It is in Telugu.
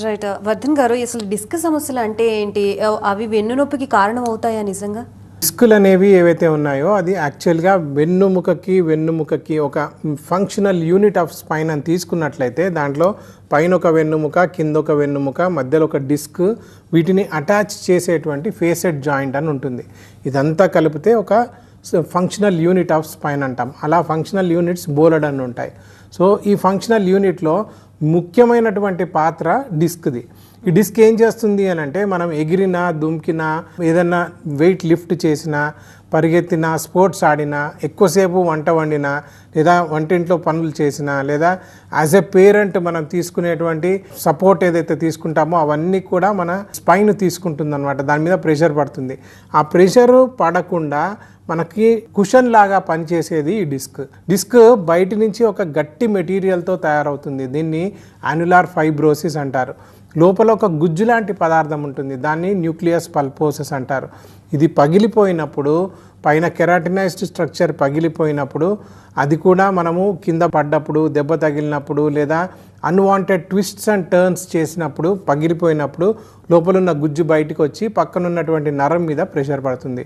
రైట్. వర్ధన్ గారు, అసలు డిస్క్ సమస్యలు అంటే ఏంటి? అవి వెన్నునొప్పికి కారణం అవుతాయా నిజంగా? డిస్కులు అనేవి ఏవైతే ఉన్నాయో అది యాక్చువల్గా వెన్నుముకకి ఒక ఫంక్షనల్ యూనిట్ ఆఫ్ స్పైన్ అని తీసుకున్నట్లయితే దాంట్లో పైన ఒక వెన్నుముక, కింద ఒక వెన్నుముక, మధ్యలో ఒక డిస్క్, వీటిని అటాచ్ చేసేటువంటి ఫేసెడ్ జాయింట్ అని ఉంటుంది. ఇదంతా కలిపితే ఒక ఫంక్షనల్ యూనిట్ ఆఫ్ స్పైన్ అంటాం. అలా ఫంక్షనల్ యూనిట్స్ బోలెడన్ని ఉంటాయి. సో ఈ ఫంక్షనల్ యూనిట్లో ముఖ్యమైనటువంటి పాత్ర డిస్క్ది. ఈ డిస్క్ ఏం చేస్తుంది అని అంటే, మనం ఎగిరినా, దుమికినా, ఏదన్నా వెయిట్ లిఫ్ట్ చేసినా, పరిగెత్తినా, స్పోర్ట్స్ ఆడినా, ఎక్కువసేపు వంట వండినా, లేదా వంటింట్లో పనులు చేసినా, లేదా యాజ్ ఎ పేరెంట్ మనం తీసుకునేటువంటి సపోర్ట్ ఏదైతే తీసుకుంటామో అవన్నీ కూడా మన స్పైన్ తీసుకుంటుంది అనమాట. దాని మీద ప్రెషర్ పడుతుంది. ఆ ప్రెషరు పడకుండా మనకి కుషన్ లాగా పనిచేసేది ఈ డిస్క్ బయట నుంచి ఒక గట్టి మెటీరియల్తో తయారవుతుంది. దీన్ని యాన్యులార్ ఫైబ్రోసిస్ అంటారు. లోపల ఒక గుజ్జు లాంటి పదార్థం ఉంటుంది, దాన్ని న్యూక్లియస్ పల్పోసస్ అంటారు. ఇది పగిలిపోయినప్పుడు, పైన కెరాటినైజ్డ్ స్ట్రక్చర్ పగిలిపోయినప్పుడు, అది కూడా మనము కింద పడ్డప్పుడు, దెబ్బ తగిలినప్పుడు, లేదా అన్వాంటెడ్ ట్విస్ట్స్ అండ్ టర్న్స్ చేసినప్పుడు, పగిలిపోయినప్పుడు లోపల ఉన్న గుజ్జు బయటకు వచ్చి పక్కనున్నటువంటి నరం మీద ప్రెషర్ పడుతుంది.